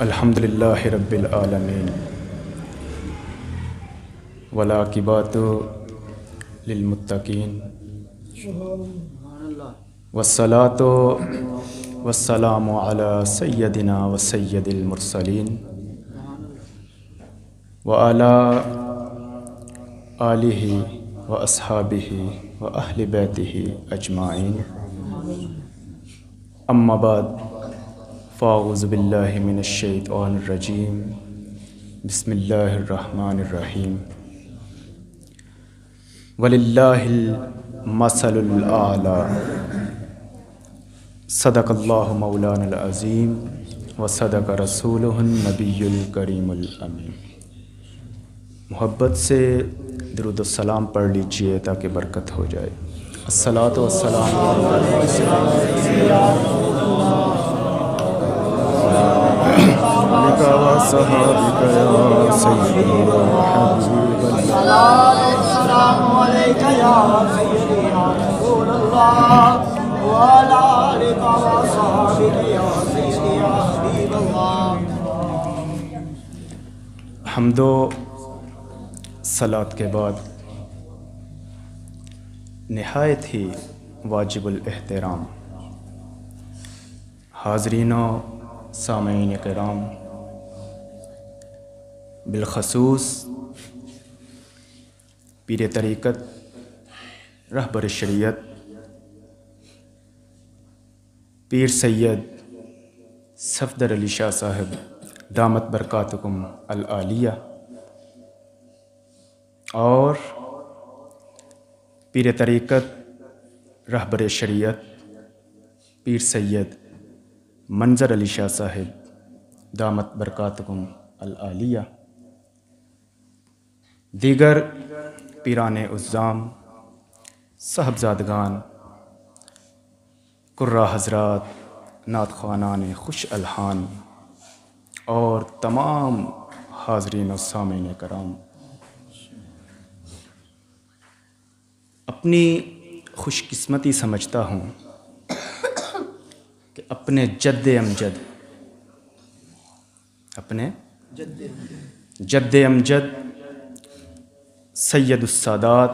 الحمدللہ رب العالمین والعاقبۃ للمتقین والصلاۃ والسلام علی سیدنا و سید المرسلین وعلی آلہ و اصحابہ و اہل بیتہ اجمعین اما بعد فاعوذ باللہ من الشیطان الرجیم بسم اللہ الرحمن الرحیم وللہ المثل الاعلی صدق اللہ مولانا العظیم وصدق رسولہ النبی الکریم الامین۔ محبت سے درود السلام پڑھ لیجئے تاکہ برکت ہو جائے۔ الصلاۃ والسلام علیکہ وصحابک یا سیدی و حبیب اللہ۔ السلام علیکہ یا سیدی یا رسول اللہ وعلی آلک وصحابک یا سیدی یا حبیب اللہ۔ حمد و صلاۃ کے بعد نہایت ہی واجب الاحترام حاضرین و سامعین کرام، بالخصوص پیر طریقت رہبر شریعت پیر سید صفدر علی شاہ صاحب دامت برکاتکم العالیہ، اور پیر طریقت رہبر شریعت پیر سید منظر علی شاہ صاحب دامت برکاتکم العالیہ، دیگر پیران عظام، صاحبزادگان، قراء حضرات، نعت خوانان خوش الحان اور تمام حاضرین و سامعین کرام، اپنی خوش قسمتی سمجھتا ہوں کہ اپنے جد امجد سید السادات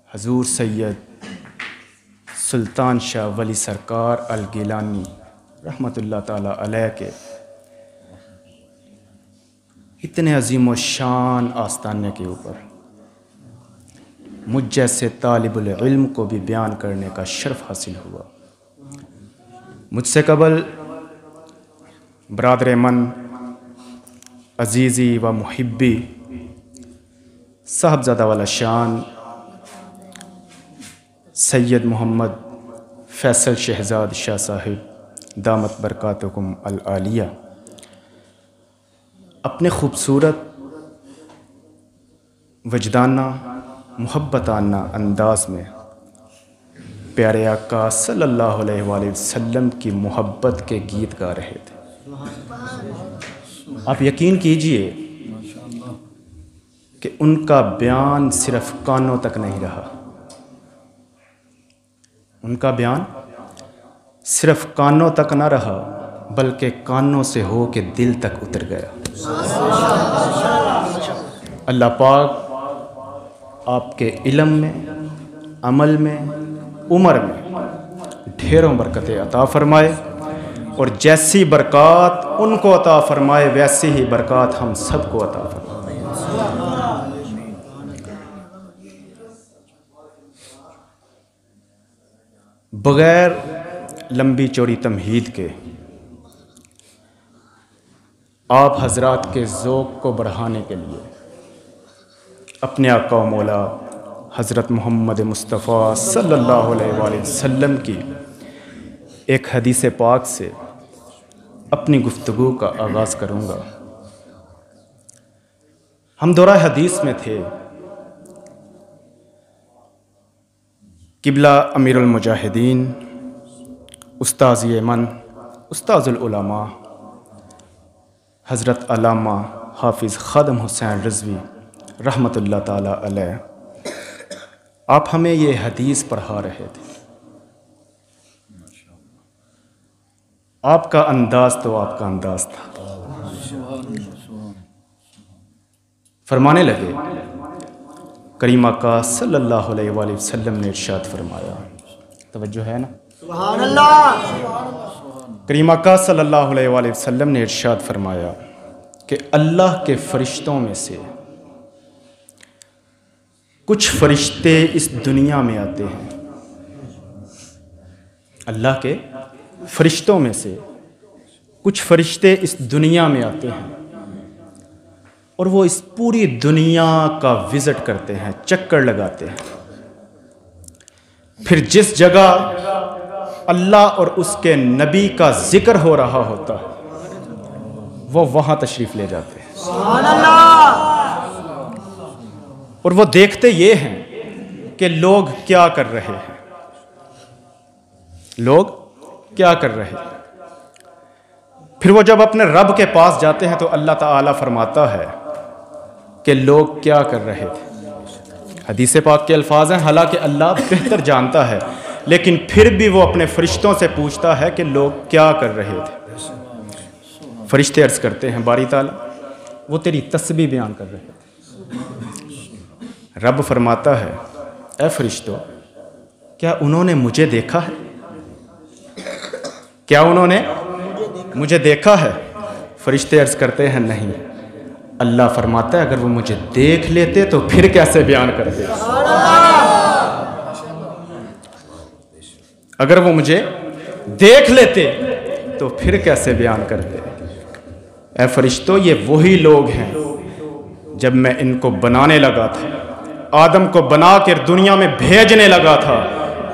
حضور سید سلطان شاہ ولی سرکار الگیلانی رحمۃ اللہ تعالیٰ علیہ کے اتنے عظیم و شان آستانے کے اوپر مجھ جیسے طالب العلم کو بھی بیان کرنے کا شرف حاصل ہوا۔ مجھ سے قبل برادر من، عزیزی و محبی، صاحبزادہ والا شان سید محمد فیصل شہزاد شاہ صاحب دامت برکاتکم العالیہ اپنے خوبصورت وجدانہ محبتانہ انداز میں پیارے آقا صلی اللہ علیہ وآلہ وسلم کی محبت کے گیت گا رہے تھے۔ آپ یقین کیجئے کہ ان کا بیان صرف کانوں تک نہیں رہا، ان کا بیان صرف کانوں تک نہ رہا بلکہ کانوں سے ہو کے دل تک اتر گیا۔ اللہ پاک آپ کے علم میں، عمل میں، عمر میں ڈھیروں برکتیں عطا فرمائے، اور جیسی برکات ان کو عطا فرمائے ویسی ہی برکات ہم سب کو عطا فرمائے۔ بغیر لمبی چوڑی تمہید کے آپ حضرات کے ذوق کو بڑھانے کے لیے اپنے آقا و مولا حضرت محمد مصطفیٰ صلی اللہ علیہ وآلہ وسلم کی ایک حدیث پاک سے اپنی گفتگو کا آغاز کروں گا۔ ہم دورہ حدیث میں تھے، قبلہ امیر المجاہدین، استاذ یمن، استاذ العلماء حضرت علامہ حافظ خادم حسین رضوی رحمۃ اللہ تعالیٰ علیہ، آپ ہمیں یہ حدیث پڑھا رہے تھے۔ آپ کا انداز تو آپ کا انداز تھا. فرمانے لگے کریم آقا صلی اللہ علیہ وآلہ وسلم نے ارشاد فرمایا, توجہ ہے نا, سبحان اللہ. کریم آقا صلی اللہ علیہ وآلہ وسلم نے ارشاد فرمایا کہ اللہ کے فرشتوں میں سے کچھ فرشتے اس دنیا میں آتے ہیں. اللہ کے فرشتوں میں سے کچھ فرشتے اس دنیا میں آتے ہیں اور وہ اس پوری دنیا کا وزٹ کرتے ہیں, چکر لگاتے ہیں. پھر جس جگہ اللہ اور اس کے نبی کا ذکر ہو رہا ہوتا وہ وہاں تشریف لے جاتے ہیں. سبحان اللہ. اور وہ دیکھتے یہ ہیں کہ لوگ کیا کر رہے ہیں, لوگ کیا کر رہے ہیں. پھر وہ جب اپنے رب کے پاس جاتے ہیں تو اللہ تعالیٰ فرماتا ہے کہ لوگ کیا کر رہے تھے. حدیث پاک کے الفاظ ہیں, حالانکہ اللہ بہتر جانتا ہے لیکن پھر بھی وہ اپنے فرشتوں سے پوچھتا ہے کہ لوگ کیا کر رہے تھے. فرشتے عرض کرتے ہیں باری تعالیٰ وہ تیری تسبیح بیان کر رہے تھے. رب فرماتا ہے اے فرشتوں کیا انہوں نے مجھے دیکھا ہے, کیا انہوں نے مجھے دیکھا ہے؟ فرشتے عرض کرتے ہیں نہیں. اللہ فرماتا ہے اگر وہ مجھے دیکھ لیتے تو پھر کیسے بیان کرتے, اگر وہ مجھے دیکھ لیتے تو پھر کیسے بیان کرتے. اے فرشتوں یہ وہی لوگ ہیں جب میں ان کو بنانے لگا تھا, آدم کو بنا کر دنیا میں بھیجنے لگا تھا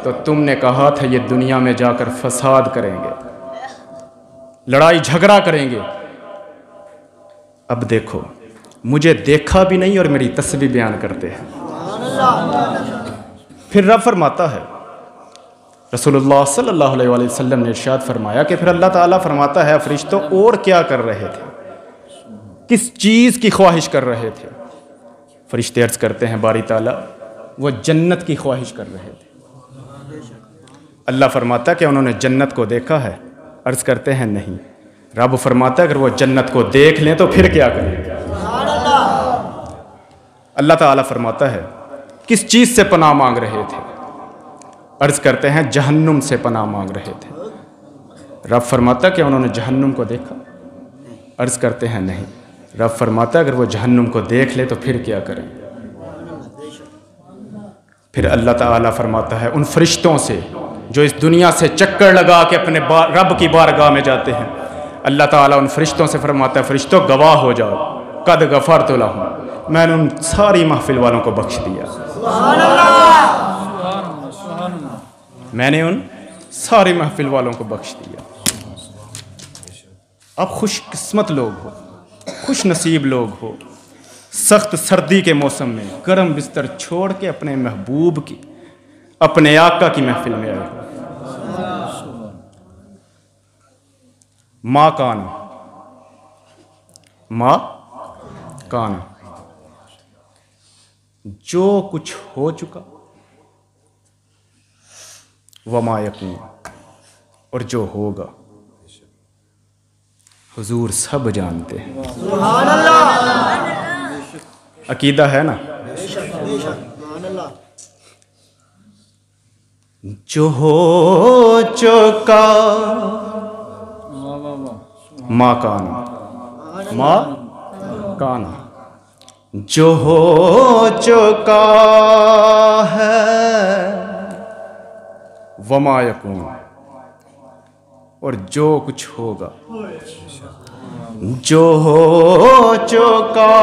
تو تم نے کہا تھا یہ دنیا میں جا کر فساد کریں گے, لڑائی جھگڑا کریں گے. اب دیکھو مجھے دیکھا بھی نہیں اور میری تسبیح بیان کرتے ہیں. پھر رب فرماتا ہے, رسول اللہ صلی اللہ علیہ وآلہ وسلم نے ارشاد فرمایا کہ پھر اللہ تعالیٰ فرماتا ہے فرشتوں اور کیا کر رہے تھے, کس چیز کی خواہش کر رہے تھے؟ فرشتے عرض کرتے ہیں باری تعالیٰ وہ جنت کی خواہش کر رہے تھے. اللہ فرماتا ہے کہ انہوں نے جنت کو دیکھا ہے؟ عرض کرتے ہیں نہیں. رب فرماتا ہے اگر وہ جنت کو دیکھ لیں تو پھر کیا کریں گے؟ اللہ تعالیٰ فرماتا ہے کس چیز سے پناہ مانگ رہے تھے؟ عرض کرتے ہیں جہنم سے پناہ مانگ رہے تھے. رب فرماتا ہے کہ انہوں نے جہنم کو دیکھا؟ عرض کرتے ہیں نہیں. رب فرماتا ہے اگر وہ جہنم کو دیکھ لے تو پھر کیا کریں؟ پھر اللہ تعالیٰ فرماتا ہے ان فرشتوں سے جو اس دنیا سے چکر لگا کے اپنے رب کی بارگاہ میں جاتے ہیں, اللہ تعالیٰ ان فرشتوں سے فرماتا ہے فرشتوں گواہ ہو جاؤ قد غفرت لہم, میں نے ان ساری محفل والوں کو بخش دیا. میں نے ان ساری محفل والوں کو بخش دیا. آپ خوش قسمت لوگ ہو, خوش نصیب لوگ ہو, سخت سردی کے موسم میں گرم بستر چھوڑ کے اپنے محبوب کی, اپنے آقا کی محفل میں آئے. ماں کانا, ماں کانا, جو کچھ ہو چکا وما یکون, اور جو ہوگا حضور سب جانتے ہیں. سبحان اللہ. عقیدہ ہے نا؟ جو ہو چکا ماں کانا, ماں کانا, جو ہو چکا ہے وما یکون, اور جو کچھ ہوگا, جو ہو چکا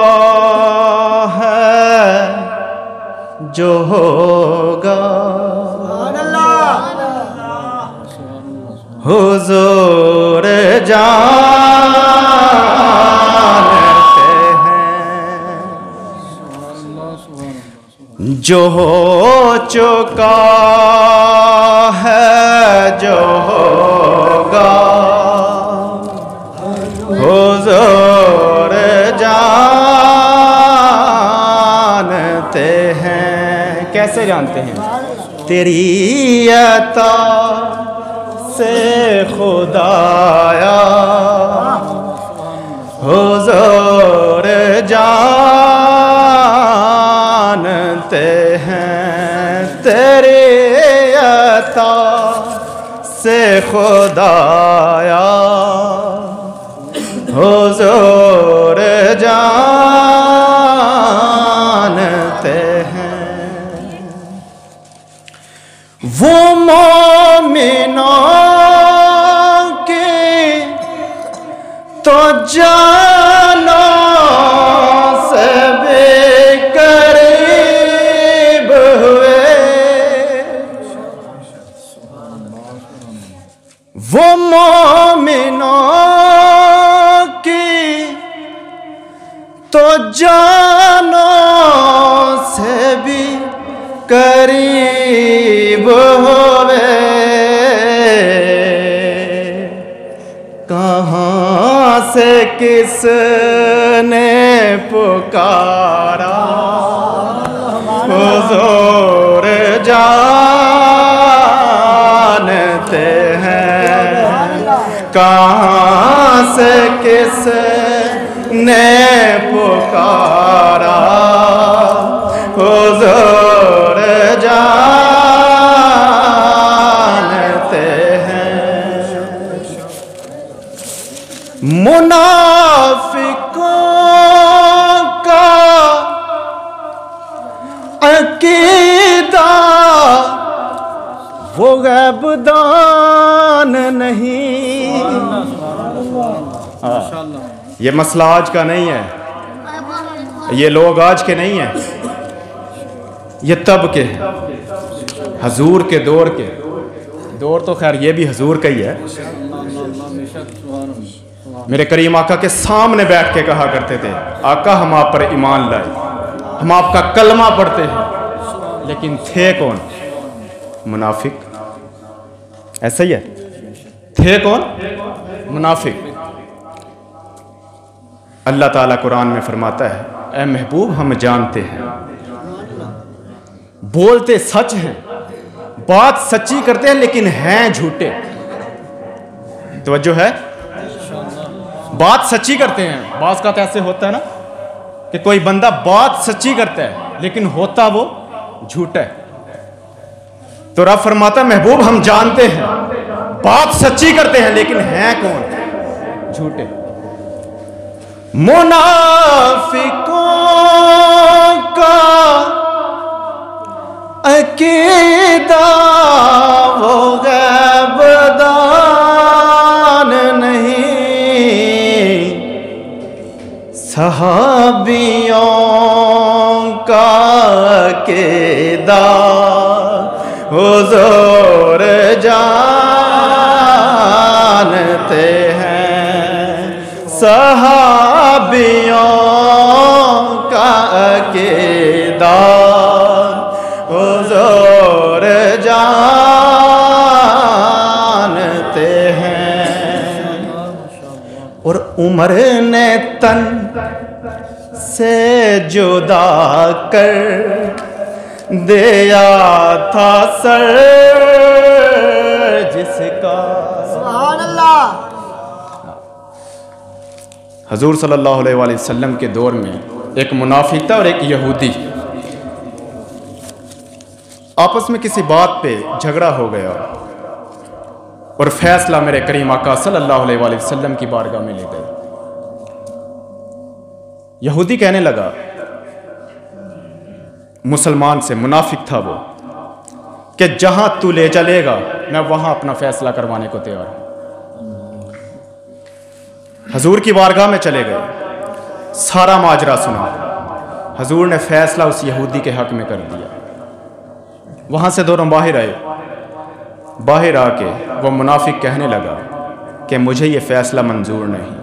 ہے جو ہوگا حضور جانتے ہیں. جو ہو چکا ہے جو ہوگا حضور جانتے ہیں. کیسے جانتے ہیں؟ تیری عطا سے خدایا حضور جانتے ہیں تیری عطا سے خدایا حضور جانتے ہیں وہ مومنوں کی تو جانوں سے بھی قریب ہوئے وہ مومنوں کی تو جانوں سے بھی قریب ہوئے کہاں سے کس نے پکارا حضور جانتے ہیں کہاں سے کس نے پکارا حضور جانتے ہیں منافقوں کا عقیدہ وہ غیب دان نہیں یہ مسئلہ آج کا نہیں ہے یہ لوگ آج کے نہیں ہیں یہ تب کے ہیں حضور کے دور کے دور تو خیر یہ بھی حضور کا ہی ہے میرے کریم آقا کے سامنے بیٹھ کے کہا کرتے تھے آقا ہم آپ پر ایمان لائے ہم آپ کا کلمہ پڑھتے ہیں لیکن تھے کون منافق ایسا ہی ہے تھے کون منافق اللہ تعالیٰ قرآن میں فرماتا ہے اے محبوب ہم جانتے ہیں بولتے سچ ہیں بات سچی کرتے ہیں لیکن ہیں جھوٹے توجہ ہے بات سچی کرتے ہیں بعض کا تو ایسے ہوتا ہے نا کہ کوئی بندہ بات سچی کرتا ہے لیکن ہوتا وہ جھوٹا ہے تو رب فرماتا ہے محبوب ہم جانتے ہیں بات سچی کرتے ہیں لیکن ہیں کون جھوٹے منافقوں کا عقیدہ وہ غیب دان نہیں صحابیوں کا عقیدہ حضور جانتے ہیں صحابیوں کا عقیدہ حضور جانتے ہیں اور عمر نے تن سے جدا کر دیا تھا سر جس کا سبحان اللہ حضور صلی اللہ علیہ وآلہ وسلم کے دور میں ایک منافق تھا اور ایک یہودی آپس میں کسی بات پہ جھگڑا ہو گیا اور فیصلہ میرے کریم آقا صلی اللہ علیہ وآلہ وسلم کی بارگاہ میں لے گئے یہودی کہنے لگا مسلمان سے منافق تھا وہ کہ جہاں تو لے چلے گا میں وہاں اپنا فیصلہ کروانے کو تیار ہوں حضور کی بارگاہ میں چلے گئے سارا ماجرا سنا حضور نے فیصلہ اس یہودی کے حق میں کر دیا وہاں سے دونوں باہر آئے باہر آ کے وہ منافق کہنے لگا کہ مجھے یہ فیصلہ منظور نہیں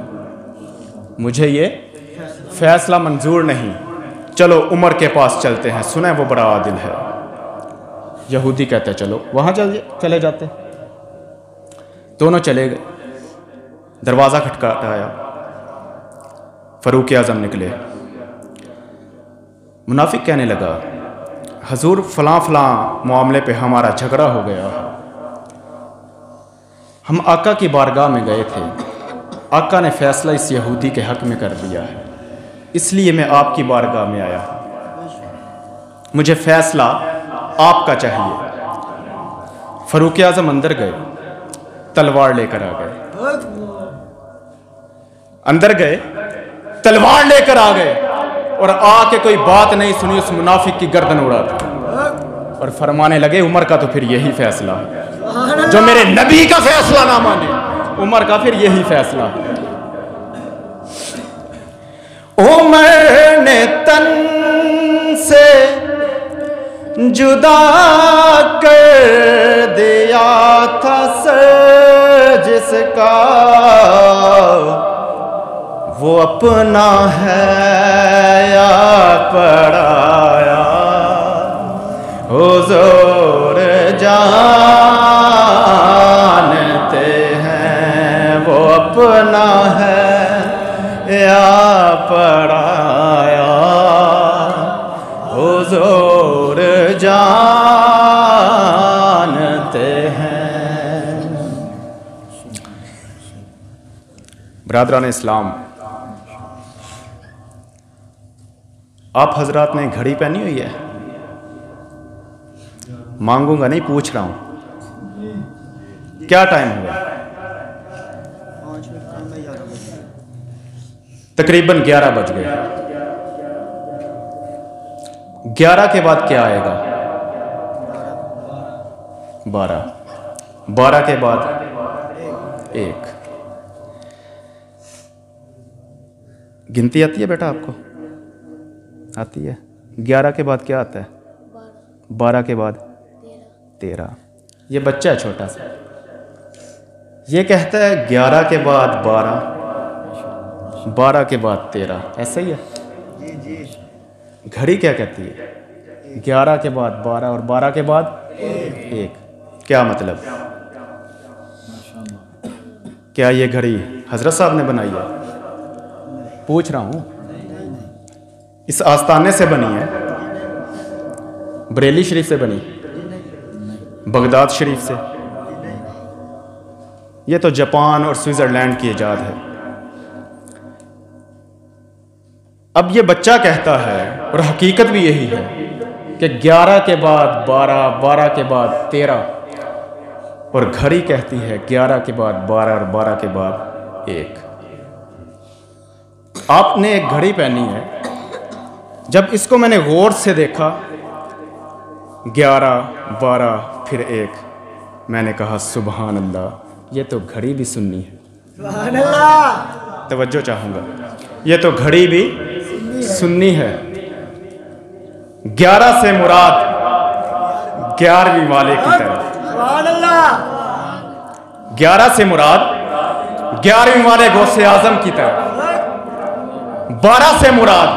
مجھے یہ فیصلہ منظور نہیں چلو عمر کے پاس چلتے ہیں سنیں وہ بڑا عادل ہے یہودی کہتے چلو وہاں چلے جاتے دونوں چلے گئے دروازہ کھٹکھٹایا فاروق اعظم نکلے منافق کہنے لگا حضور فلاں فلاں معاملے پہ ہمارا جھگڑا ہو گیا ہم آقا کی بارگاہ میں گئے تھے، آقا نے فیصلہ اس یہودی کے حق میں کر دیا ہے، اس لیے میں آپ کی بارگاہ میں آیا ہوں، مجھے فیصلہ آپ کا چاہیے۔ فاروق اعظم اندر گئے، تلوار لے کر آ گئے، اندر گئے تلوار لے کر آ گئے، اور آ کے کوئی بات نہیں سنی، اس منافق کی گردن اڑا دی اور فرمانے لگے عمر کا تو پھر یہی فیصلہ ہے، جو میرے نبی کا فیصلہ نہ مانے عمر کا پھر یہی فیصلہ ہے۔ عمر نے تن سے جدا کر دیا تھا سر جس کا، وہ اپنا ہے یا پڑایا، حضور جانتے ہیں وہ اپنا ہے یا پڑایا، حضور جانتے ہیں۔ برادران اسلام، آپ حضرات نے گھڑی پہنی ہوئی ہے؟ مانگوں گا نہیں، پوچھ رہا ہوں، کیا ٹائم ہوا؟ تقریباً 11 بج گئے۔ 11 کے بعد کیا آئے گا؟ 12 کے بعد 1۔ گنتی آتی ہے بیٹا آپ کو؟ آتی ہے۔ 11 کے بعد کیا آتا ہے؟ 12 کے بعد 13۔ یہ بچہ ہے چھوٹا سا، یہ کہتا ہے 11 کے بعد 12، 12 کے بعد 13، ایسا ہی ہے؟ گھڑی کیا کہتی ہے؟ 11 کے بعد 12 اور 12 کے بعد 1۔ کیا مطلب؟ کیا یہ گھڑی حضرت صاحب نے بنائی ہے؟ پوچھ رہا ہوں، اس آستانے سے بنی ہے؟ بریلی شریف سے بنی؟ بغداد شریف سے؟ یہ تو جاپان اور سوئٹزرلینڈ کی ایجاد ہے۔ اب یہ بچہ کہتا ہے، اور حقیقت بھی یہی ہے، کہ 11 کے بعد 12، 12 کے بعد 13، اور گھڑی کہتی ہے 11 کے بعد 12 اور 12 کے بعد 1۔ آپ نے ایک گھڑی پہنی ہے، جب اس کو میں نے غور سے دیکھا 11، 12 پھر 1، میں نے کہا سبحان اللہ، یہ تو گھڑی بھی سنی ہے۔ سبحان اللہ، توجہ چاہوں گا، یہ تو گھڑی بھی سنی ہے۔ 11 سے مراد 11ویں والے کی طرف، سبحان اللہ، 11 سے مراد 11ویں والے غوث اعظم کی طرف، 12 سے مراد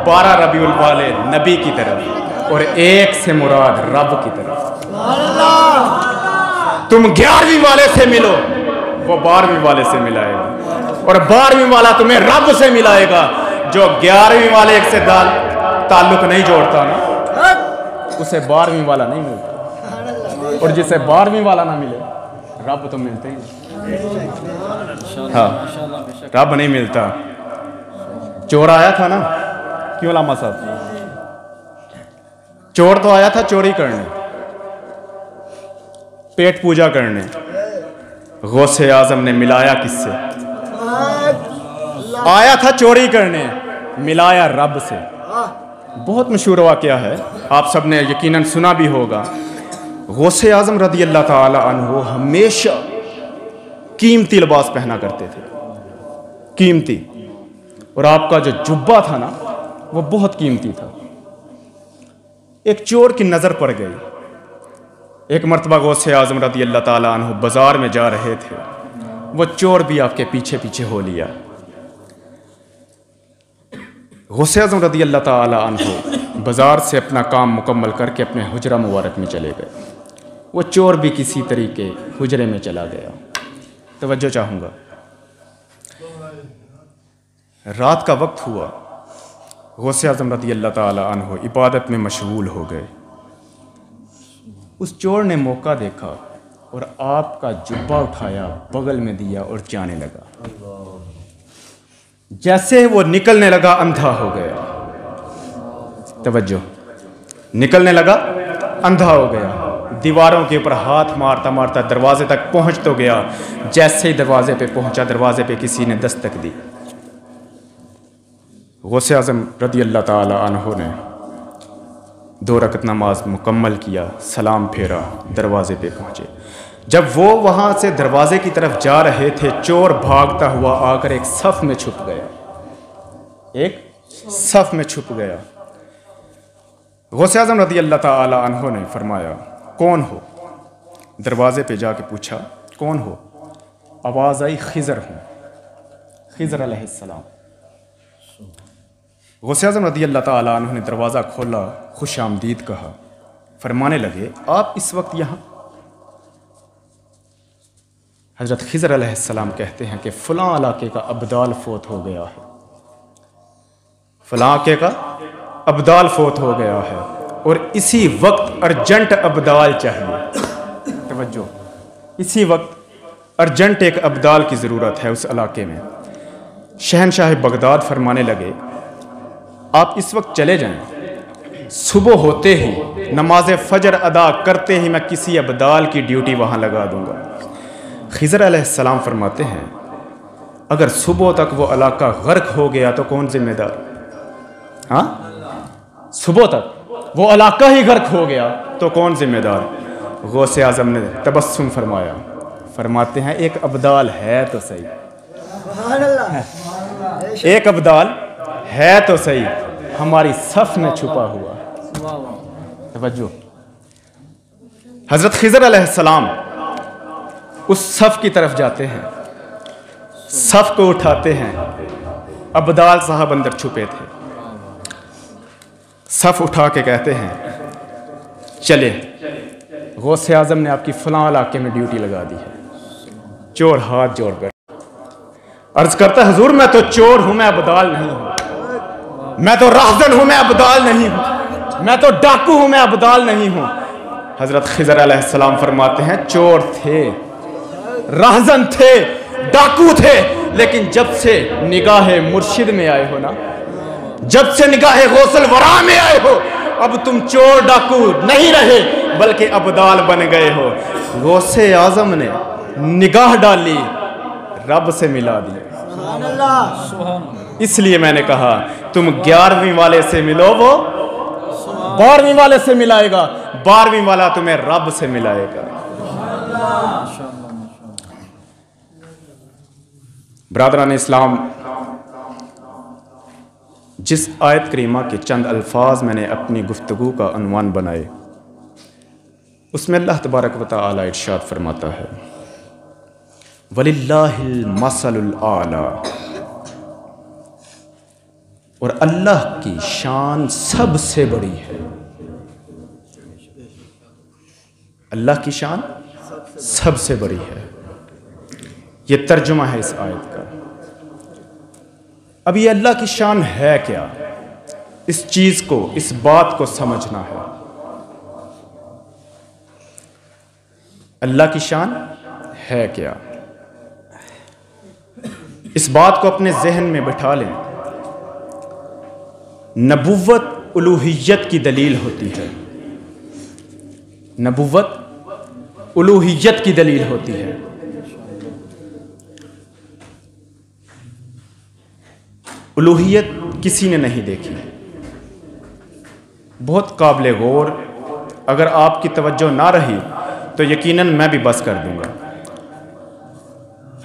12 ربیع الوالے نبی کی طرف، اور 1 سے مراد رب کی طرف۔ سبحان اللہ، تم 11ویں والے سے ملو، وہ 12ویں والے سے ملائے گا، اور 12ویں والا تمہیں رب سے ملائے گا۔ جو 11ویں والے ایک سے تعلق نہیں جوڑتا نا، اسے 12ویں والا نہیں ملتا، اور جسے 12ویں والا نہ ملے رب تو ملتے ہی نہیں۔ ہاں، رب نہیں ملتا۔ چور آیا تھا نا، کیوں علامہ صاحب؟ چور تو آیا تھا چوری کرنے، پیٹ پوجا کرنے، غوث اعظم نے ملایا کس سے؟ آیا تھا چوری کرنے، ملایا رب سے۔ بہت مشہور واقعہ ہے، آپ سب نے یقیناً سنا بھی ہوگا۔ غوث اعظم رضی اللہ تعالی عنہ ہمیشہ قیمتی لباس پہنا کرتے تھے، قیمتی، اور آپ کا جو جبہ تھا نا وہ بہت قیمتی تھا۔ ایک چور کی نظر پڑ گئی۔ ایک مرتبہ غوث اعظم رضی اللہ تعالی عنہ بازار میں جا رہے تھے، وہ چور بھی آپ کے پیچھے پیچھے ہو لیا۔ غوث اعظم رضی اللہ تعالی عنہ بازار سے اپنا کام مکمل کر کے اپنے حجرہ مبارک میں چلے گئے۔ وہ چور بھی کسی طریقے حجرے میں چلا گیا۔ توجہ چاہوں گا، رات کا وقت ہوا، غوث اعظم رضی اللہ تعالی عنہ عبادت میں مشغول ہو گئے۔ اس چور نے موقع دیکھا اور آپ کا جبہ اٹھایا, بغل میں دیا اور جانے لگا. جیسے وہ نکلنے لگا اندھا ہو گیا. توجہ, نکلنے لگا اندھا ہو گیا. دیواروں کے اوپر ہاتھ مارتا مارتا دروازے تک پہنچ تو گیا. جیسے ہی دروازے پہ پہنچا, دروازے پہ کسی نے دستک دی. غوث اعظم رضی اللہ تعالی عنہ نے 2 رکعت نماز مکمل کیا, سلام پھیرا, دروازے پہ پہنچے. جب وہ وہاں سے دروازے کی طرف جا رہے تھے, چور بھاگتا ہوا آ کر ایک صف میں چھپ گیا. ایک صف میں چھپ گیا. غوث اعظم رضی اللہ تعالی عنہ نے فرمایا, کون ہو؟ دروازے پہ جا کے پوچھا, کون ہو؟ آواز آئی, خضر ہوں, خضر علیہ السلام. غوث اعظم رضی اللہ تعالی عنہ نے دروازہ کھولا, خوش آمدید کہا. فرمانے لگے, آپ اس وقت یہاں؟ حضرت خضر علیہ السلام کہتے ہیں کہ فلاں علاقے کا ابدال فوت ہو گیا ہے, فلاں علاقے کا ابدال فوت ہو گیا ہے, اور اسی وقت ارجنٹ ابدال چاہیے. توجہ, اسی وقت ارجنٹ ایک ابدال کی ضرورت ہے اس علاقے میں. شہنشاہ بغداد فرمانے لگے, آپ اس وقت چلے جائیں, صبح ہوتے ہی نماز فجر ادا کرتے ہی میں کسی ابدال کی ڈیوٹی وہاں لگا دوں گا. خضر علیہ السلام فرماتے ہیں, اگر صبح تک وہ علاقہ غرق ہو گیا تو کون ذمہ دار؟ ہاں, صبح تک وہ علاقہ ہی غرق ہو گیا تو کون ذمہ دار؟ غوث اعظم نے تبسم فرمایا, فرماتے ہیں ایک ابدال ہے تو صحیح, ایک ابدال ہے تو صحیح, ہماری صف میں چھپا ہوا. توجہ, حضرت خضر علیہ السلام اس صف کی طرف جاتے ہیں, صف کو اٹھاتے ہیں. ابدال صاحب اندر چھپے تھے. صف اٹھا کے کہتے ہیں, چلے, غوث اعظم نے آپ کی فلاں علاقے میں ڈیوٹی لگا دی ہے. چور ہاتھ جوڑ کر عرض کرتا, حضور میں تو چور ہوں, میں ابدال نہیں ہوں, میں تو راہزن ہوں, میں ابدال نہیں ہوں, میں تو ڈاکو ہوں, میں ابدال نہیں ہوں. حضرت خضر علیہ السلام فرماتے ہیں, چور تھے, راہزن تھے, ڈاکو تھے, لیکن جب سے نگاہ مرشد میں آئے ہو نا, جب سے نگاہ غوث الورا میں آئے ہو, اب تم چور ڈاکو نہیں رہے بلکہ ابدال بن گئے ہو. غوث اعظم نے نگاہ ڈالی, رب سے ملا دی. اس لیے میں نے کہا تم 11ویں والے سے ملو, وہ 12ویں والے سے ملائے گا, 12ویں والا تمہیں رب سے ملائے گا. برادران اسلام, جس آیت کریمہ کے چند الفاظ میں نے اپنی گفتگو کا عنوان بنائے, اس میں اللہ تبارک و تعالی ارشاد فرماتا ہے, وَلِلَّهِ الْمَثَلُ الْأَعْلَى, اور اللہ کی شان سب سے بڑی ہے. اللہ کی شان سب سے بڑی ہے. یہ ترجمہ ہے اس آیت کا. اب یہ اللہ کی شان ہے کیا, اس چیز کو, اس بات کو سمجھنا ہے. اللہ کی شان ہے کیا, اس بات کو اپنے ذہن میں بٹھا لیں. نبوت الوہیت کی دلیل ہوتی ہے, نبوت الوہیت کی دلیل ہوتی ہے. الوہیت کسی نے نہیں دیکھی, بہت قابل غور. اگر آپ کی توجہ نہ رہی تو یقیناً میں بھی بس کر دوں گا.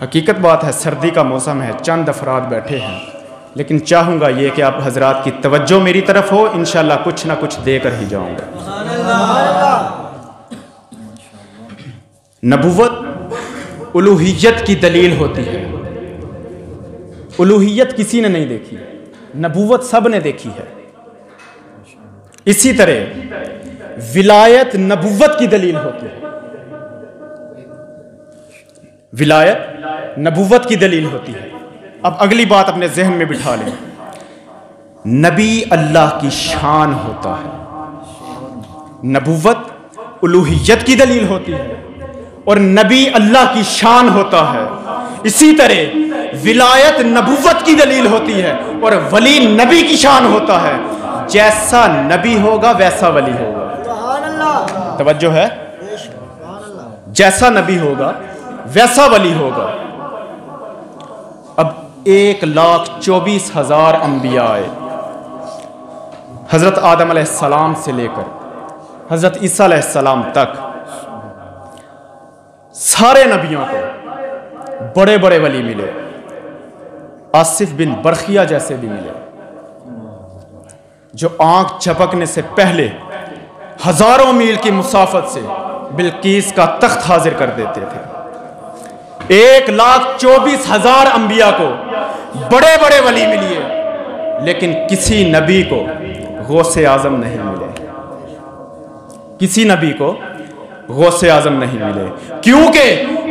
حقیقت بات ہے, سردی کا موسم ہے, چند افراد بیٹھے ہیں, لیکن چاہوں گا یہ کہ آپ حضرات کی توجہ میری طرف ہو, انشاءاللہ کچھ نہ کچھ دے کر ہی جاؤں گا. نبوت الوہیت کی دلیل ہوتی ہے. الوہیت کسی نے نہیں دیکھی, نبوت سب نے دیکھی ہے. اسی طرح ولایت نبوت کی دلیل ہوتی ہے, ولایت نبوت کی دلیل ہوتی ہے. اب اگلی بات اپنے ذہن میں بٹھا لیں, نبی اللہ کی شان ہوتا ہے, نبوت الوہیت کی دلیل ہوتی ہے, اور نبی اللہ کی شان ہوتا ہے، اسی طرح ولایت نبوت کی دلیل ہوتی ہے اور ولی نبی کی شان ہوتا ہے۔ جیسا نبی ہوگا ویسا ولی ہوگا۔ سبحان اللہ، توجہ ہے، سبحان اللہ، جیسا نبی ہوگا ویسا ولی ہوگا۔ اب 1,24,000 انبیاء آئے، حضرت آدم علیہ السلام سے لے کر حضرت عیسیٰ علیہ السلام تک سارے نبیوں کو بڑے بڑے ولی ملے، آصف بن برخیہ جیسے بھی ملے، جو آنکھ جھپکنے سے پہلے ہزاروں میل کی مسافت سے بلقیس کا تخت حاضر کر دیتے تھے۔ 1,24,000 انبیاء کو بڑے بڑے ولی ملیے، لیکن کسی نبی کو غوث اعظم نہیں ملے، کسی نبی کو غوث اعظم نہیں ملے، کیونکہ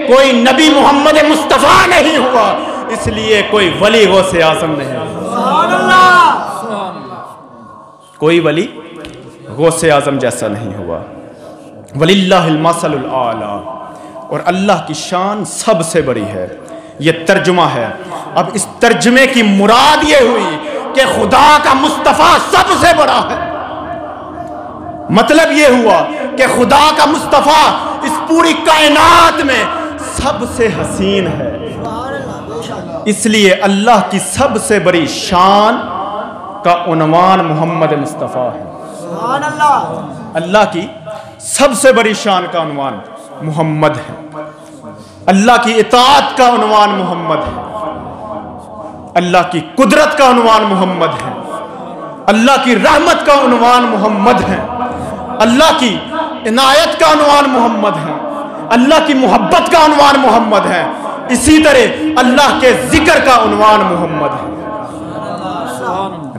کوئی نبی محمد مصطفیٰ نہیں ہوا، اس لیے کوئی ولی غوث اعظم نہیں ہوا۔ سبحان اللہ، کوئی ولی غوث اعظم جیسا نہیں ہوا۔ وَلِلَّهِ الْمَثَلُ الْأَعْلَىٰ، اور اللہ کی شان سب سے بڑی ہے۔ یہ ترجمہ ہے۔ اب اس ترجمے کی مراد یہ ہوئی کہ خدا کا مصطفیٰ سب سے بڑا ہے۔ مطلب یہ ہوا کہ خدا کا مصطفیٰ اس پوری کائنات میں سب سے حسین ہے، سبحان اللہ، بے شک، اس لیے اللہ کی سب سے بڑی شان کا عنوان محمد مصطفیٰ ہے۔ سبحان اللہ، اللہ کی سب سے بڑی شان کا عنوان محمد ہے، اللہ کی اطاعت کا عنوان محمد ہے، اللہ کی قدرت کا عنوان محمد ہے، اللہ کی رحمت کا عنوان محمد ہے، اللہ کی عنایت کا عنوان محمد ہے، اللہ کی محبت کا عنوان محمد ہے، اسی طرح اللہ کے ذکر کا عنوان محمد ہے۔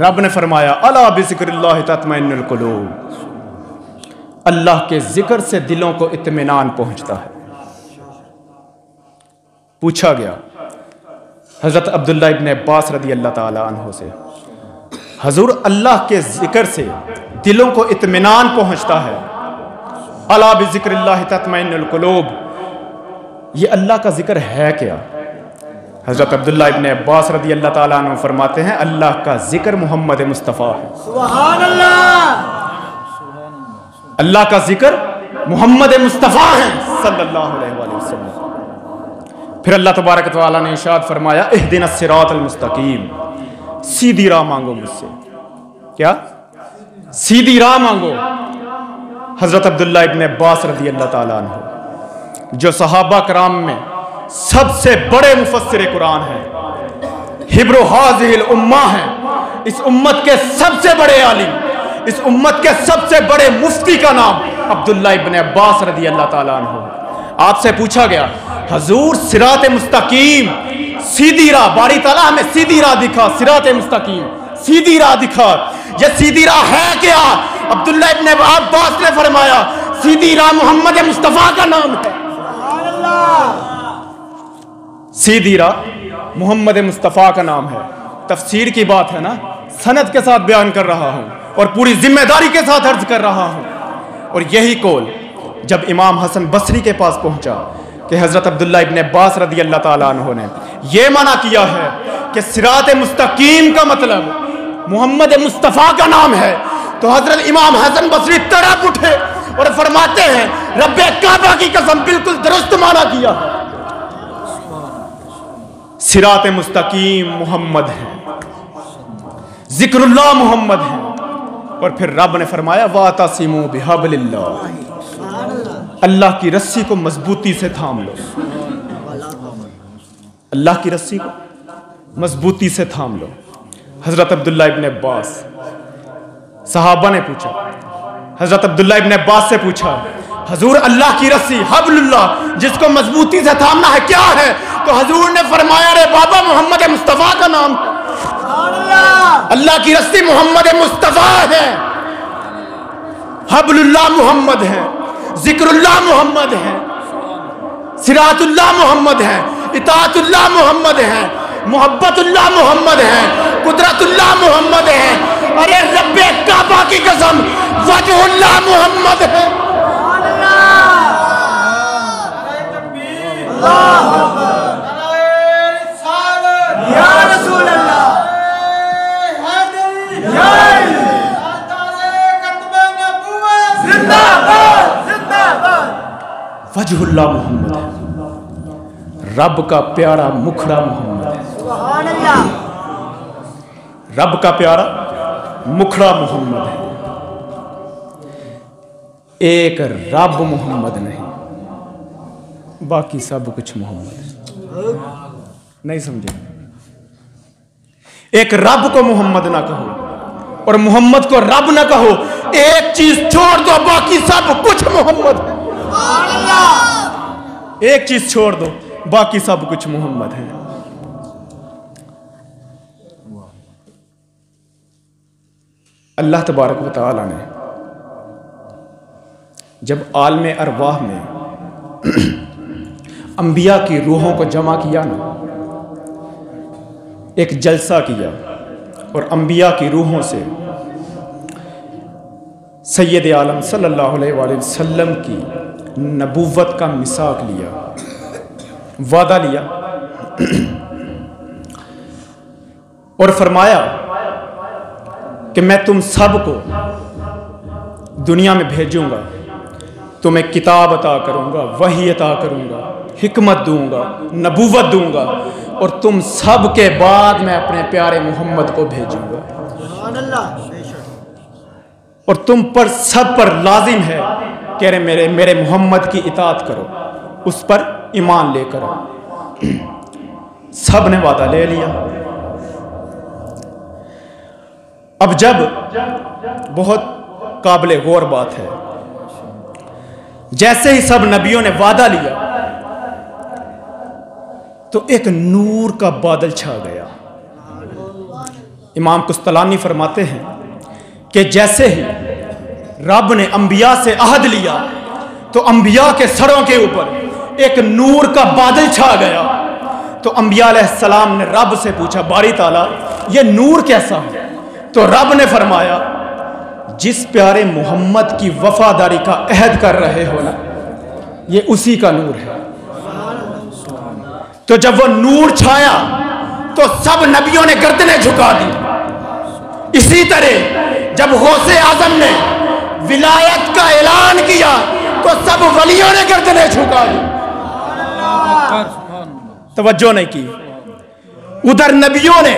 رب نے فرمایا الا بذکر اللہ تطمئن القلوب، اللہ کے ذکر سے دلوں کو اطمینان پہنچتا ہے۔ پوچھا گیا حضرت عبداللہ ابن عباس رضی اللہ تعالی عنہ سے، حضور اللہ کے ذکر سے دلوں کو اطمینان پہنچتا ہے، الا بذکر اللہ تطمئن القلوب، یہ اللہ کا ذکر ہے کیا؟ حضرت عبداللہ ابن عباس رضی اللہ تعالیٰ عنہ فرماتے ہیں اللہ کا ذکر محمد مصطفیٰ ہے۔ سبحان اللہ، اللہ کا ذکر محمد مصطفیٰ ہے صلی اللہ علیہ وآلہ وسلم۔ پھر اللہ تبارک و تعالیٰ نے ارشاد فرمایا اہدنا الصراط المستقیم، سیدھی راہ مانگو مجھ سے۔ کیا؟ سیدھی راہ مانگو۔ حضرت عبداللہ ابن عباس رضی اللہ تعالیٰ عنہ جو صحابہ کرام میں سب سے بڑے مفسر قرآن ہیں، حبر هذه الامہ ہیں، اس امت کے سب سے بڑے عالم، اس امت کے سب سے بڑے مفتی کا نام عبداللہ ابن عباس رضی اللہ تعالیٰ عنہ۔ آپ سے پوچھا گیا حضور صراط مستقیم، سیدھی راہ، باری تعالیٰ ہمیں سیدھی راہ دکھا، صراط مستقیم سیدھی راہ دکھا، یہ سیدھی راہ ہے کیا؟ عبداللہ ابن عباس نے فرمایا سیدھی راہ محمد مصطفیٰ کا نام ہے۔ سبحان اللہ، سیدھی راہ محمد مصطفیٰ کا نام ہے۔ تفسیر کی بات ہے نا، سند کے ساتھ بیان کر رہا ہوں اور پوری ذمہ داری کے ساتھ عرض کر رہا ہوں۔ اور یہی قول جب امام حسن بصری کے پاس پہنچا کہ حضرت عبداللہ ابن عباس رضی اللہ تعالیٰ عنہ نے یہ منع کیا ہے کہ صراط مستقیم کا مطلب محمد مصطفیٰ کا نام ہے، تو حضرت امام حسن بصری تڑپ اٹھے اور فرماتے ہیں رب کعبہ کی قسم بالکل درست معنی کیا ہے، صراط مستقیم محمد ہے، ذکر اللہ محمد ہے۔ اور پھر رب نے فرمایا وَاعْتَصِمُوا بِحَبْلِ اللَّهِ، اللہ کی رسی کو مضبوطی سے تھام لو، اللہ کی رسی کو مضبوطی سے تھام لو۔ حضرت عبداللہ ابن عباس، صحابہ نے پوچھا، حضرت عبداللہ ابن عباس سے پوچھا حضور اللہ کی رسی حبل اللہ جس کو مضبوطی سے تھامنا ہے کیا ہے؟ تو حضور نے فرمایا رے بابا محمد مصطفیٰ کا نام ہے، اللہ کی رسی محمد مصطفیٰ ہے، حبل اللہ محمد ہے، ذکر اللہ محمد ہے، صراط اللہ محمد ہے، اطاعت اللہ محمد ہے، محبت اللہ محمد ہے، قدرت اللہ محمد ہے، ارے رب کعبہ کی قسم وجہ اللہ محمد ہے۔ وجہ اللہ محمد ہے، رب کا پیارا مکھڑا محمد ہے، سبحان اللہ، رب کا پیارا مکھڑا محمد ہے، ایک رب محمد نہیں، باقی سب کچھ محمد ہے۔ نہیں سمجھے؟ ایک رب کو محمد نہ کہو اور محمد کو رب نہ کہو، ایک چیز چھوڑ دو باقی سب کچھ محمد ہے، ایک چیز چھوڑ دو باقی سب کچھ محمد ہے۔ اللہ تبارک و تعالی نے جب عالم ارواح میں انبیاء کی روحوں کو جمع کیا نا، ایک جلسہ کیا اور انبیاء کی روحوں سے سید عالم صلی اللہ علیہ وآلہ وسلم کی نبوت کا میثاق لیا، وعدہ لیا اور فرمایا کہ میں تم سب کو دنیا میں بھیجوں گا، تمہیں کتاب عطا کروں گا، وحی عطا کروں گا، حکمت دوں گا، نبوت دوں گا، اور تم سب کے بعد میں اپنے پیارے محمد کو بھیجوں گا، سبحان اللہ، اور تم پر سب پر لازم ہے کہ میرے محمد کی اطاعت کرو، اس پر ایمان لے کر آؤ۔ سب نے وعدہ لے لیا۔ اب جب بہت قابل غور بات ہے، جیسے ہی سب نبیوں نے وعدہ لیا تو ایک نور کا بادل چھا گیا۔ امام قسطلانی فرماتے ہیں کہ جیسے ہی رب نے انبیاء سے عہد لیا تو انبیاء کے سروں کے اوپر ایک نور کا بادل چھا گیا، تو انبیاء علیہ السلام نے رب سے پوچھا، باری تعالیٰ یہ نور کیسا ہے؟ تو رب نے فرمایا، جس پیارے محمد کی وفاداری کا عہد کر رہے ہو نا، یہ اسی کا نور ہے۔ تو جب وہ نور چھایا تو سب نبیوں نے گردنیں جھکا دی۔ اسی طرح جب غوث اعظم نے ولایت کا اعلان کیا تو سب ولیوں نے گردنیں جھکا دی، توجہ نہیں کی۔ ادھر نبیوں نے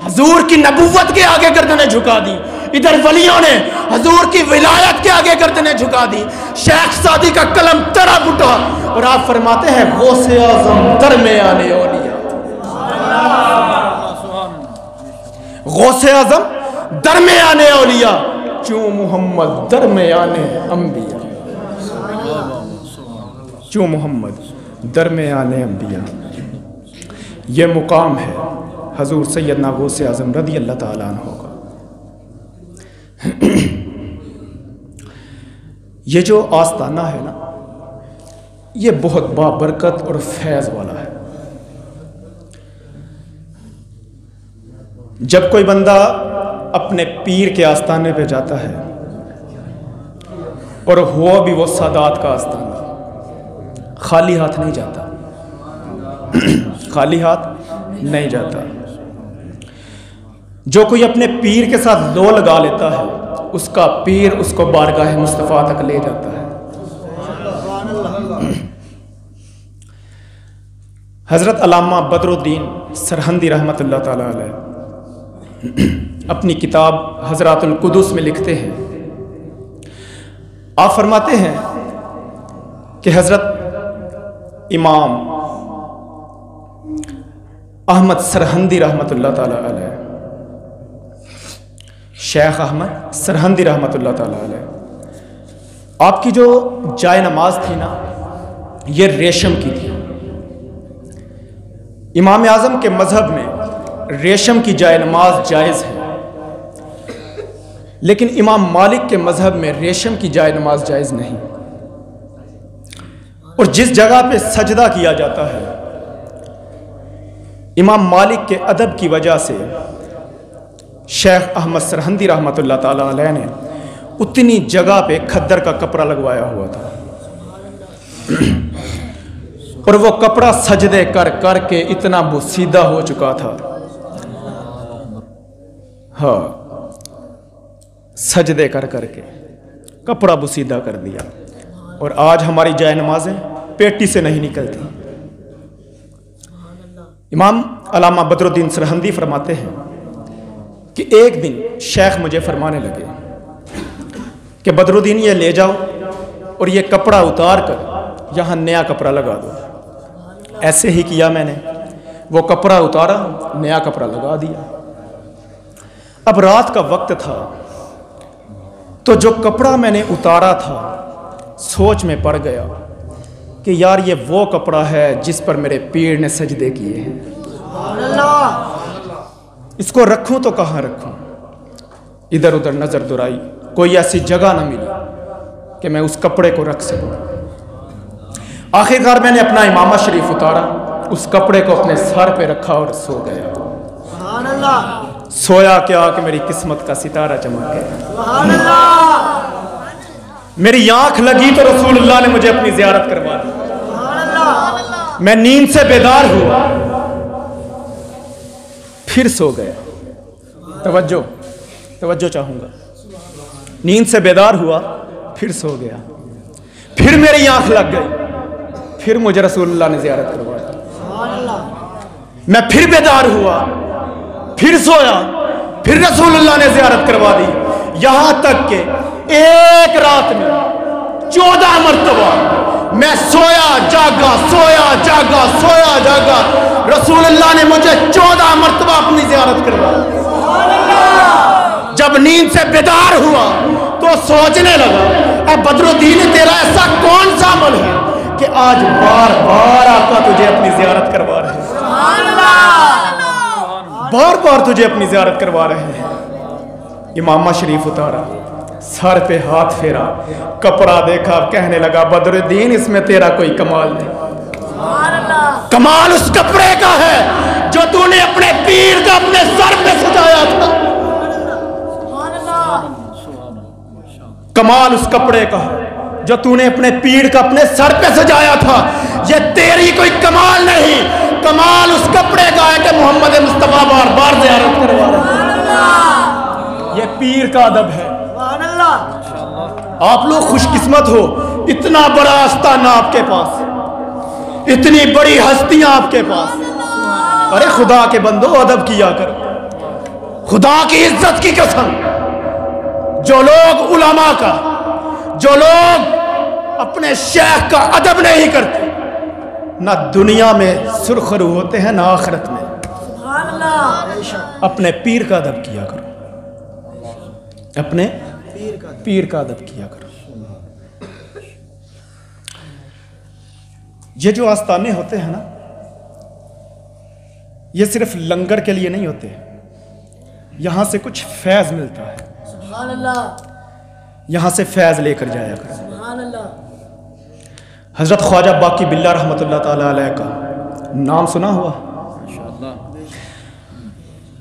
حضور کی نبوت کے آگے گردنیں جھکا دی، ادھر ولیوں نے حضور کی ولایت کے آگے گردنیں جھکا دی۔ شیخ سعدی کا قلم تڑپ اٹھا اور آپ فرماتے ہیں، غوث اعظم درمیان اولیاء، غوث اعظم درمیان اولیاء، چوں محمد درمیان انبیاء، چوں محمد درمیان انبیاء۔ یہ مقام ہے حضور سیدنا غوث اعظم رضی اللہ تعالیٰ عنہ کا۔ یہ جو آستانہ ہے نا، یہ بہت بابرکت اور فیض والا ہے۔ جب کوئی بندہ اپنے پیر کے آستانے پہ جاتا ہے اور ہوا بھی وہ سادات کا آستانہ، خالی ہاتھ نہیں جاتا، خالی ہاتھ نہیں جاتا۔ جو کوئی اپنے پیر کے ساتھ لو لگا لیتا ہے، اس کا پیر اس کو بارگاہ مصطفیٰ تک لے جاتا ہے۔ حضرت علامہ بدر الدین سرہندی رحمۃ اللہ تعالیٰ علیہ اپنی کتاب حضرات القدس میں لکھتے ہیں، آپ فرماتے ہیں کہ حضرت امام احمد سرہندی رحمۃ اللہ تعالیٰ علیہ، شیخ احمد سرہندی رحمۃ اللہ تعالیٰ علیہ، آپ کی جو جائے نماز تھی نا، یہ ریشم کی تھی۔ امام اعظم کے مذہب میں ریشم کی جائے نماز جائز ہے، لیکن امام مالک کے مذہب میں ریشم کی جائے نماز جائز نہیں۔ اور جس جگہ پہ سجدہ کیا جاتا ہے، امام مالک کے ادب کی وجہ سے شیخ احمد سرہندی رحمۃ اللہ تعالیٰ علیہ نے اتنی جگہ پہ کھدر کا کپڑا لگوایا ہوا تھا، اور وہ کپڑا سجدے کر کر کے اتنا بوسیدہ ہو چکا تھا، ہاں سجدے کر کر کے کپڑا بوسیدہ کر دیا۔ اور آج ہماری جائے نمازیں پیٹی سے نہیں نکلتی۔ امام علامہ بدر الدین سرہندی فرماتے ہیں کہ ایک دن شیخ مجھے فرمانے لگے کہ بدر الدین یہ لے جاؤ اور یہ کپڑا اتار کر یہاں نیا کپڑا لگا دو۔ ایسے ہی کیا میں نے، وہ کپڑا اتارا، نیا کپڑا لگا دیا۔ اب رات کا وقت تھا تو جو کپڑا میں نے اتارا تھا سوچ میں پڑ گیا کہ یار یہ وہ کپڑا ہے جس پر میرے پیر نے سجدے کیے ہیں، اس کو رکھوں تو کہاں رکھوں؟ ادھر ادھر نظر دورائی، کوئی ایسی جگہ نہ ملی کہ میں اس کپڑے کو رکھ سکوں۔ آخرکار میں نے اپنا امامہ شریف اتارا، اس کپڑے کو اپنے سر پہ رکھا اور سو گیا۔ سبحان اللہ، سویا کیا کہ میری قسمت کا ستارہ چمک گیا۔ سبحان اللہ، میری آنکھ لگی تو رسول اللہ نے مجھے اپنی زیارت کروا دی۔ سبحان اللہ، میں نیند سے بیدار ہوا، پھر سو گیا۔ توجہ چاہوں گا۔ نیند سے بیدار ہوا، پھر سو گیا، پھر میری آنکھ لگ گئی، پھر مجھے رسول اللہ نے زیارت کروا دی۔ سبحان اللہ، میں پھر بیدار ہوا، پھر سویا، پھر رسول اللہ نے زیارت کروا دی، یہاں تک کہ ایک رات میں 14 مرتبہ میں سویا جاگا، سویا جاگا، سویا جاگا، رسول اللہ نے مجھے 14 مرتبہ اپنی زیارت کروائی۔ جب نیند سے بیدار ہوا تو سوچنے لگا، اے بدر الدین تیرا ایسا کون سا عمل ہے کہ آج بار بار آقا تجھے اپنی زیارت کروا رہے ہیں، بار بار تجھے اپنی زیارت کروا رہے ہیں۔ امامہ شریف اتارا، سر پہ ہاتھ پھیرا، کپڑا دیکھا، کہنے لگا بدر الدین اس میں تیرا کوئی کمال نہیں، کمال اس کپڑے کا ہے جو تو نے اپنے پیر کا اپنے سر پہ سجایا تھا، کمال اس کپڑے کا ہے جو تو نے اپنے پیر کا اپنے سر پہ سجایا تھا۔ یہ تیری کوئی کمال نہیں، کمال اس کپڑے کا ہے کہ محمد مصطفیٰ بار بار زیارت کروا رہے ہیں۔ یہ پیر کا ادب ہے۔ سبحان اللہ، آپ لوگ خوش قسمت ہو، اتنا بڑا آستانہ آپ کے پاس، اتنی بڑی ہستیاں آپ کے پاس۔ ارے خدا کے بندو ادب کیا کرو، خدا کی عزت کی قسم، جو لوگ علماء کا، جو لوگ اپنے شیخ کا ادب نہیں کرتے، نہ دنیا میں سرخرو ہوتے ہیں نہ آخرت میں۔ سبحان اللہ، اپنے پیر کا ادب کیا کرو، اپنے پیر کا ادب کیا کرو۔ یہ جو آستانے ہوتے ہیں نا، یہ صرف لنگر کے لیے نہیں ہوتے، یہاں سے کچھ فیض ملتا ہے، سبحان اللہ، یہاں سے فیض لے کر جایا کرو۔ سبحان اللہ، حضرت خواجہ باقی باللہ رحمۃ اللہ تعالیٰ علیہ کا نام سنا ہوا؟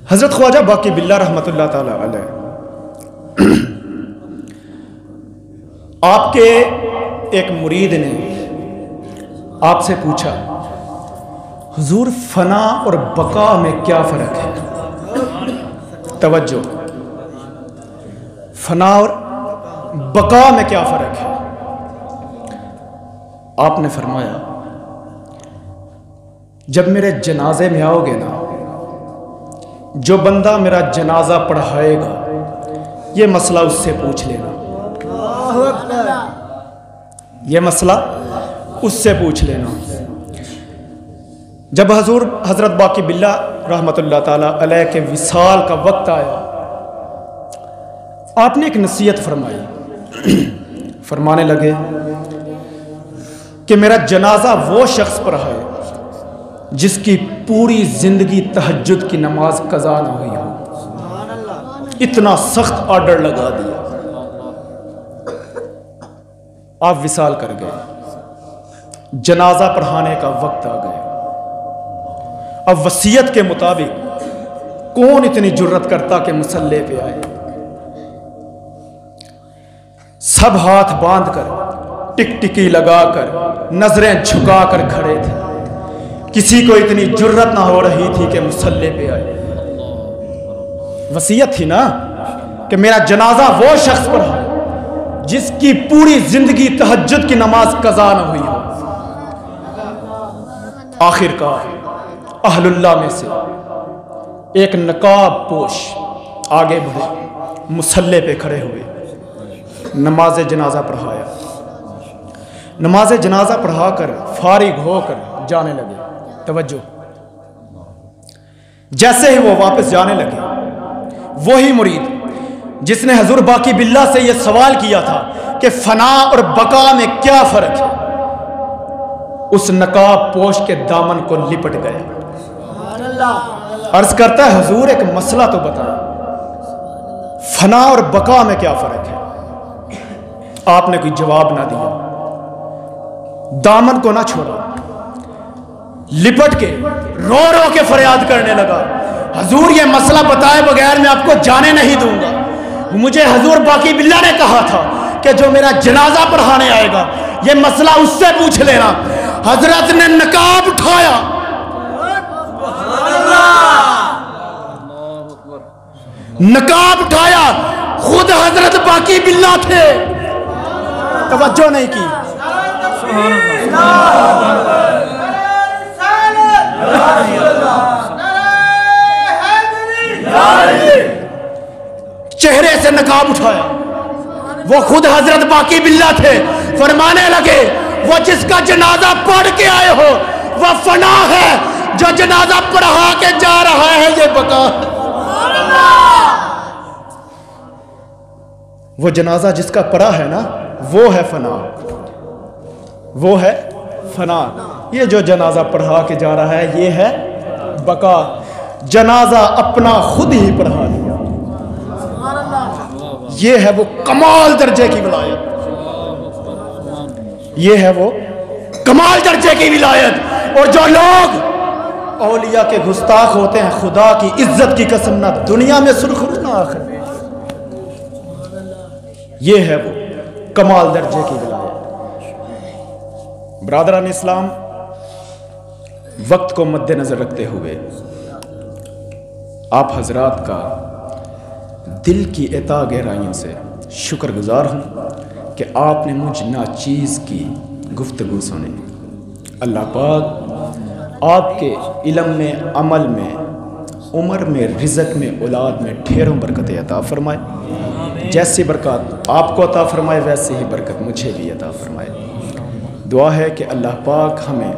حضرت خواجہ باقی باللہ رحمۃ اللہ تعالیٰ علیہ آپ کے ایک مرید نے آپ سے پوچھا، حضور فنا اور بقا میں کیا فرق ہے؟ توجہ، فنا اور بقا میں کیا فرق ہے؟ آپ نے فرمایا، جب میرے جنازے میں آؤ گے نا، جو بندہ میرا جنازہ پڑھائے گا یہ مسئلہ اس سے پوچھ لینا، یہ مسئلہ اس سے پوچھ لینا۔ جب حضرت باقی باللہ رحمۃ اللہ تعالیٰ علیہ کے وصال کا وقت آیا، آپ نے ایک نصیحت فرمائی، فرمانے لگے کہ میرا جنازہ وہ شخص پڑھائے جس کی پوری زندگی تہجد کی نماز قضا نہ ہوئی ہو۔ اتنا سخت آرڈر لگا دیا۔ آپ وصال کر گئے، جنازہ پڑھانے کا وقت آ گیا۔ اب وصیت کے مطابق کون اتنی جرت کرتا کہ مصلی پہ آئے؟ سب ہاتھ باندھ کر، ٹک ٹکی لگا کر، نظریں جھکا کر کھڑے تھے، کسی کو اتنی جرت نہ ہو رہی تھی کہ مصلی پہ آئے۔ وصیت تھی نا کہ میرا جنازہ وہ شخص پڑھائے جس کی پوری زندگی تہجد کی نماز قضا نہ ہوئی ہو، آخر کار اہل اللہ میں سے ایک نقاب پوش آگے بڑھے، مصلی پہ کھڑے ہوئے، نماز جنازہ پڑھایا، نماز جنازہ پڑھا کر فارغ ہو کر جانے لگے۔ توجہ، جیسے ہی وہ واپس جانے لگے، وہی مرید جس نے حضور باقی باللہ سے یہ سوال کیا تھا کہ فنا اور بقا میں کیا فرق ہے، اس نقاب پوش کے دامن کو لپٹ گیا۔ عرض کرتا ہے حضور ایک مسئلہ تو بتائیں، فنا اور بقا میں کیا فرق ہے؟ آپ نے کوئی جواب نہ دیا، دامن کو نہ چھوڑا، لپٹ کے رو رو کے فریاد کرنے لگا، حضور یہ مسئلہ بتائے بغیر میں آپ کو جانے نہیں دوں گا۔ مجھے حضور باقی باللہ نے کہا تھا کہ جو میرا جنازہ پڑھانے آئے گا یہ مسئلہ اس سے پوچھ لینا۔ حضرت نے نقاب اٹھایا، نقاب اٹھایا، خود حضرت باقی باللہ تھے۔ توجہ نہیں کی، چہرے سے نقاب اٹھایا، وہ خود حضرت باقی باللہ تھے۔ فرمانے لگے وہ جس کا جنازہ پڑھ کے آئے ہو وہ فنا ہے، جو جنازہ پڑھا کے جا رہا ہے یہ بقا ہے۔ وہ جنازہ جس کا پڑھا ہے نا وہ ہے فنا، وہ ہے فنا، یہ جو جنازہ پڑھا کے جا رہا ہے یہ ہے بقا۔ جنازہ اپنا خود ہی پڑھا لیا، یہ ہے وہ کمال درجے کی ولایت، یہ ہے وہ کمال درجے کی ولایت۔ اور جو لوگ اولیاء کے گستاخ ہوتے ہیں، خدا کی عزت کی قسم نہ دنیا میں سرخرو نہ آخر میں، یہ ہے وہ کمال درجے کی ولایت۔ برادران اسلام، وقت کو مد نظر رکھتے ہوئے آپ حضرات کا دل کی عطا گہرائیوں سے شکر گزار ہوں کہ آپ نے مجھ ناچیز کی گفتگو سنی۔ اللہ پاک آپ کے علم میں، عمل میں، عمر میں، رزق میں، اولاد میں ڈھیروں برکتیں عطا فرمائے۔ جیسی برکات آپ کو عطا فرمائے ویسے ہی برکت مجھے بھی عطا فرمائے۔ دعا ہے کہ اللہ پاک ہمیں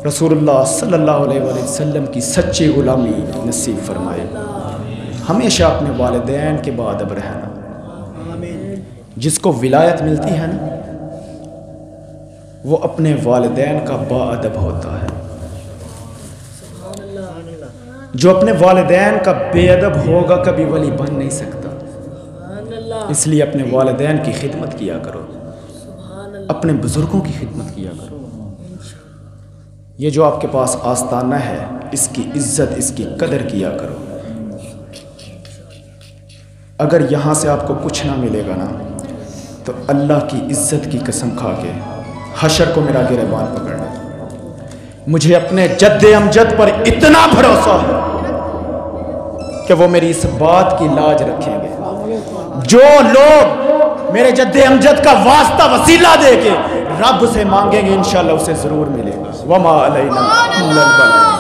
رسول اللہ صلی اللہ علیہ وآلہ وسلم کی سچی غلامی نصیب فرمائے۔ ہمیشہ اپنے والدین کے باادب رہنا۔ جس کو ولایت ملتی ہے نا وہ اپنے والدین کا باادب ہوتا ہے، جو اپنے والدین کا بے ادب ہوگا کبھی ولی بن نہیں سکتا۔ اس لیے اپنے والدین کی خدمت کیا کرو، اپنے بزرگوں کی خدمت کیا کرو۔ یہ جو آپ کے پاس آستانہ ہے اس کی عزت، اس کی قدر کیا کرو۔ اگر یہاں سے آپ کو کچھ نہ ملے گا نا تو اللہ کی عزت کی قسم کھا کے حشر کو میرا گریبان پکڑنا۔ مجھے اپنے جد امجد پر اتنا بھروسہ ہے کہ وہ میری اس بات کی لاج رکھیں گے۔ جو لوگ میرے جد امجد کا واسطہ وسیلہ دے کے رب سے مانگیں گے انشاءاللہ اسے ضرور ملے گا۔ وما علینا الا البلاغ۔